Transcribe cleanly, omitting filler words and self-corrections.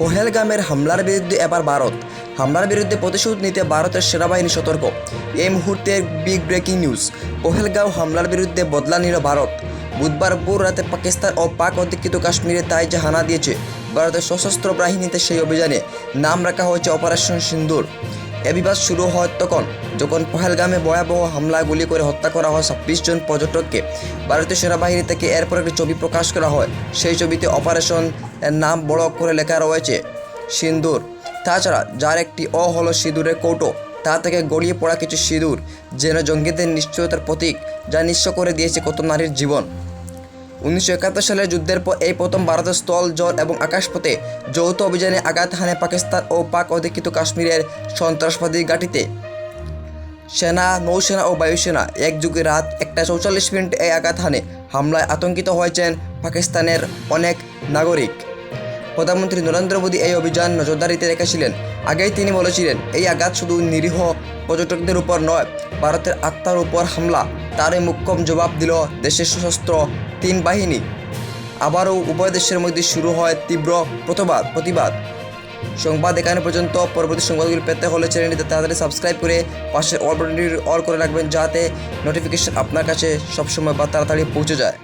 পহেলগামের হামলার বিরুদ্ধে এবার ভারত। হামলার বিরুদ্ধে প্রতিশোধ নিতে ভারতের সেনাবাহিনী সতর্ক। এই মুহূর্তের বিগ ব্রেকিং নিউজ। পহেলগাঁও হামলার বিরুদ্ধে বদলা নিল ভারত। বুধবার ভোর রাতে পাকিস্তান ও পাক অধিকৃত কাশ্মীরে তাই যে হানা দিয়েছে ভারতের সশস্ত্র বাহিনীতে। সেই অভিযানে নাম রাখা হয়েছে অপারেশন সিন্দুর। এ বিবাদ শুরু হয় যখন পহেলগামে ভয়াবহ হামলা গুলি করে হত্যা করা হয় 26 জন পর্যটককে। ভারতীয় সেনাবাহিনী থেকে এরপর একটি ছবি প্রকাশ করা হয়। সেই ছবিতে অপারেশন এর নাম বড় করে লেখা রয়েছে সিন্দুর। তাছাড়া যার একটি হলো সিঁদুরের কৌটো, তা থেকে গড়িয়ে পড়া কিছু সিঁদুর যেন জঙ্গিদের নিশ্চয়তার প্রতীক, যা নিঃস্ব করে দিয়েছে কত নারীর জীবন। 1971 সালের যুদ্ধের পর এই প্রথম ভারতের স্থল, জল এবং আকাশপথে যৌথ অভিযানে আঘাত হানে পাকিস্তান ও পাক অধিকৃত কাশ্মীরের সন্ত্রাসবাদী ঘাঁটিতে। সেনা, নৌসেনা ও বায়ুসেনা একযোগে রাত 1:44 এই আঘাত হানে। হামলায় আতঙ্কিত হয়েছেন পাকিস্তানের অনেক নাগরিক। প্রধানমন্ত্রী নরেন্দ্র মোদী এই অভিযান নজরদারিতে রেখেছিলেন। আগেই তিনি বলেছিলেন, এই আঘাত শুধু নিরীহ পর্যটকদের উপর নয়, ভারতের আত্মার উপর হামলা। তারই মোক্ষম জবাব দিল দেশের সশস্ত্র 3 বাহিনী। আবারও উভয় দেশের মধ্যে শুরু হয় তীব্র প্রতিবাদ। সংবাদ এখানে পর্যন্ত। পরবর্তী সংবাদগুলি পেতে হলে চ্যানেলটিতে তাড়াতাড়ি সাবস্ক্রাইব করে পাশের অল বাটনটি অল করে রাখবেন, যাতে নোটিফিকেশন আপনার কাছে সবসময় বা তাড়াতাড়ি পৌঁছে যায়।